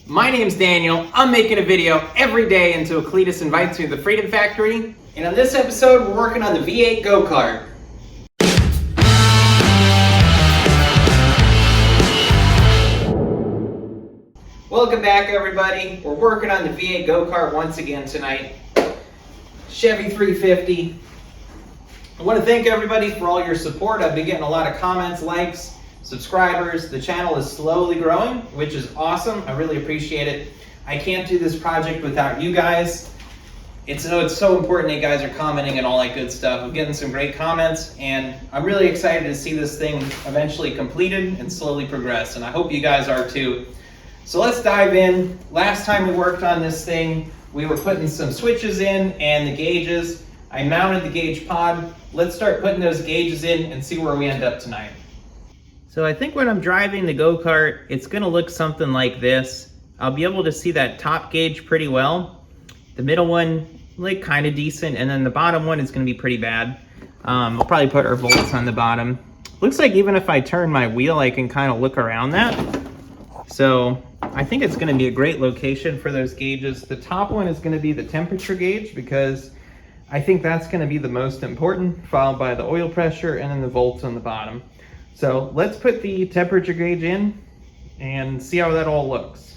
My name's Daniel. I'm making a video every day until Cleetus invites me to the Freedom Factory. And on this episode, we're working on the V8 go-kart. Welcome back, everybody. We're working on the V8 go-kart once again tonight. Chevy 350. I want to thank everybody for all your support. I've been getting a lot of comments, likes, subscribers. The channel is slowly growing, which is awesome. I really appreciate it. I can't do this project without you guys. It's so important that you guys are commenting and all that good stuff. I'm getting some great comments, and I'm really excited to see this thing eventually completed and slowly progress, and I hope you guys are too. So let's dive in. Last time we worked on this thing, we were putting some switches in and the gauges. I mounted the gauge pod. Let's start putting those gauges in and see where we end up tonight. So I think when I'm driving the go-kart, it's gonna look something like this. I'll be able to see that top gauge pretty well. The middle one, like kind of decent, and then the bottom one is gonna be pretty bad. We'll probably put our volts on the bottom. Looks like even if I turn my wheel, I can kind of look around that. So I think it's gonna be a great location for those gauges. The top one is gonna be the temperature gauge because I think that's gonna be the most important, followed by the oil pressure and then the volts on the bottom. So let's put the temperature gauge in and see how that all looks.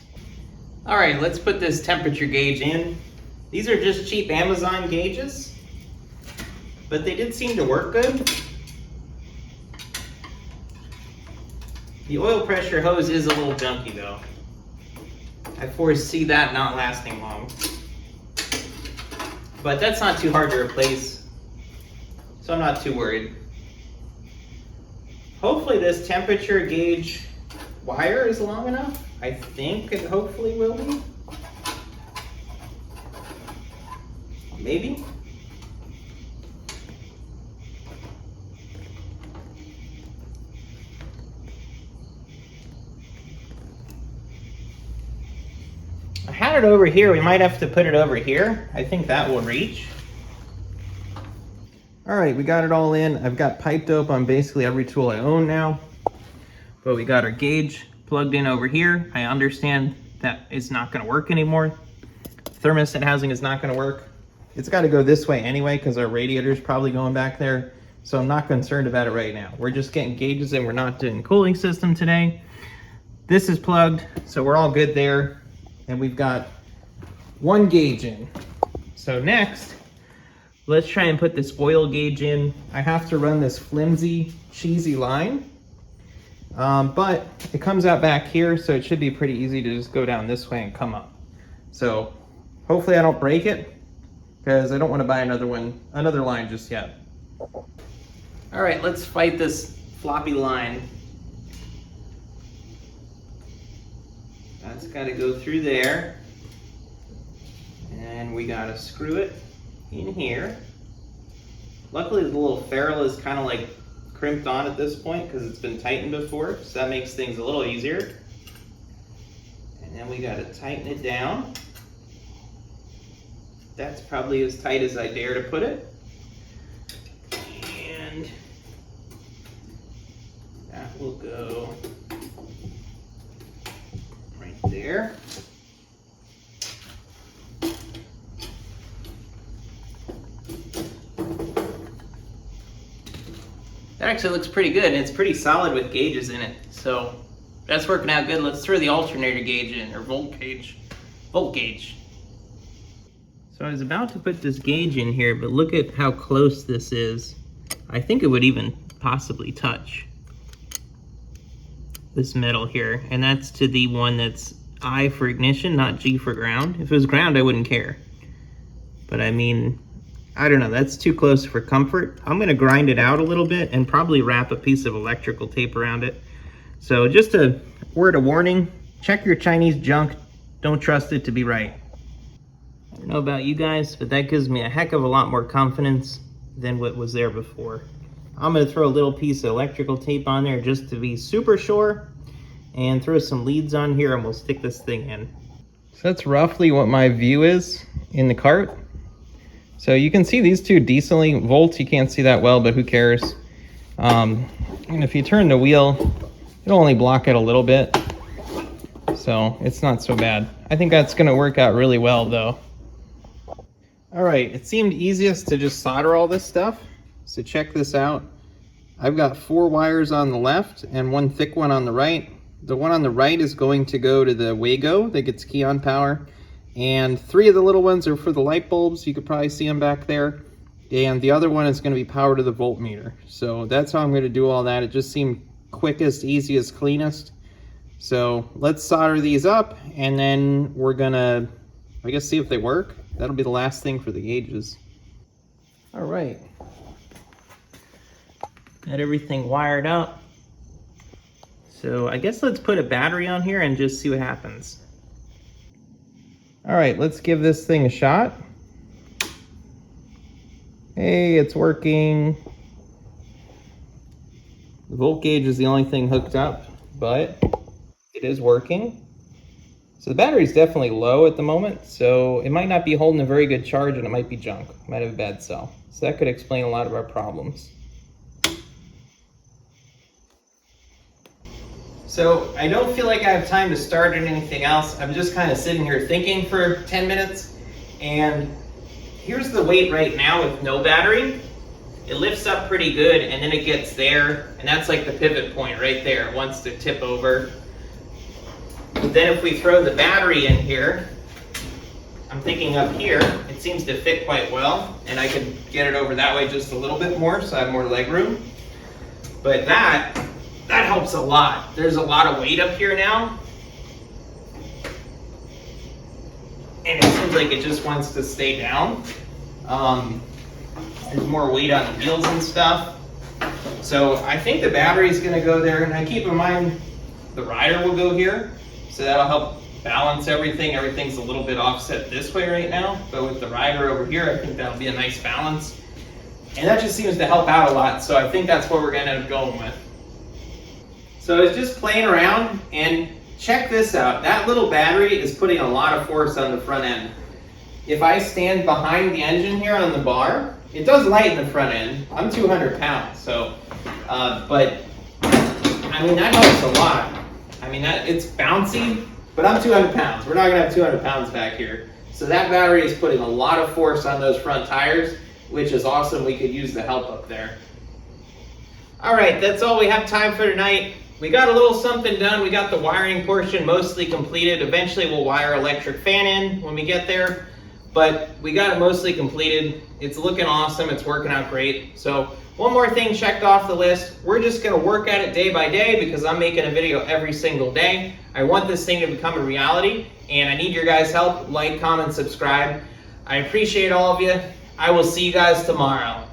All right, let's put this temperature gauge in. These are just cheap Amazon gauges, but they did seem to work good. The oil pressure hose is a little junky though. I foresee that not lasting long. But that's not too hard to replace, so I'm not too worried. Hopefully this temperature gauge wire is long enough. I think it hopefully will be. Maybe. I had it over here. We might have to put it over here. I think that will reach. All right, we got it all in. I've got pipe dope on basically every tool I own now. But we got our gauge plugged in over here. I understand that it's not gonna work anymore. Thermostat housing is not gonna work. It's gotta go this way anyway because our radiator is probably going back there. So I'm not concerned about it right now. We're just getting gauges in. We're not doing cooling system today. This is plugged, so we're all good there. And we've got one gauge in. So next, let's try and put this oil gauge in. I have to run this flimsy, cheesy line, but it comes out back here, so it should be pretty easy to just go down this way and come up. So hopefully I don't break it, because I don't want to buy another line just yet. All right, let's fight this floppy line. That's got to go through there, and we got to screw it in here. Luckily the little ferrule is kind of like crimped on at this point because it's been tightened before, so that makes things a little easier. And then we got to tighten it down. That's probably as tight as I dare to put it. And that will go right there. That actually looks pretty good, and it's pretty solid with gauges in it. So that's working out good. Let's throw the alternator gauge in, or volt gauge. So I was about to put this gauge in here, but look at how close this is. I think it would even possibly touch this metal here, and that's to the one that's I for ignition, not G for ground. If it was ground, I wouldn't care. But I mean, I don't know, that's too close for comfort. I'm gonna grind it out a little bit and probably wrap a piece of electrical tape around it. So just a word of warning, check your Chinese junk. Don't trust it to be right. I don't know about you guys, but that gives me a heck of a lot more confidence than what was there before. I'm gonna throw a little piece of electrical tape on there just to be super sure, and throw some leads on here and we'll stick this thing in. So that's roughly what my view is in the cart. So you can see these two decently. Volts, you can't see that well, but who cares? And if you turn the wheel, it'll only block it a little bit. So it's not so bad. I think that's gonna work out really well though. All right, it seemed easiest to just solder all this stuff. So check this out. I've got 4 wires on the left and 1 thick one on the right. The one on the right is going to go to the Wago that gets key on power. And 3 of the little ones are for the light bulbs. You could probably see them back there. And the other one is going to be power to the voltmeter. So that's how I'm going to do all that. It just seemed quickest, easiest, cleanest. So let's solder these up, and then we're going to, I guess, see if they work. That'll be the last thing for the gauges. All right. Got everything wired up. So I guess let's put a battery on here and just see what happens. All right, let's give this thing a shot. Hey, it's working. The volt gauge is the only thing hooked up, but it is working. So the battery's definitely low at the moment, so it might not be holding a very good charge and it might be junk. It might have a bad cell. So that could explain a lot of our problems. So I don't feel like I have time to start anything else. I'm just kind of sitting here thinking for 10 minutes. And here's the weight right now with no battery. It lifts up pretty good and then it gets there. And that's like the pivot point right there. It wants to tip over. But then if we throw the battery in here, I'm thinking up here, it seems to fit quite well. And I can get it over that way just a little bit more so I have more leg room. But that helps a lot. There's a lot of weight up here now. And it seems like it just wants to stay down. There's more weight on the wheels and stuff. So I think the battery's gonna go there, and I keep in mind the rider will go here. So that'll help balance everything. Everything's a little bit offset this way right now, but with the rider over here, I think that'll be a nice balance. And that just seems to help out a lot. So I think that's what we're gonna end up going with. So I was just playing around, and check this out. That little battery is putting a lot of force on the front end. If I stand behind the engine here on the bar, it does lighten the front end. I'm 200 pounds, so, but I mean, that helps a lot. I mean, it's bouncy, but I'm 200 pounds. We're not gonna have 200 pounds back here. So that battery is putting a lot of force on those front tires, which is awesome. We could use the help up there. All right, that's all we have time for tonight. We got a little something done. We got the wiring portion mostly completed. Eventually we'll wire electric fan in when we get there, but we got it mostly completed. It's looking awesome. It's working out great. So one more thing checked off the list. We're just gonna work at it day by day because I'm making a video every single day. I want this thing to become a reality, and I need your guys' help. Like, comment, subscribe. I appreciate all of you. I will see you guys tomorrow.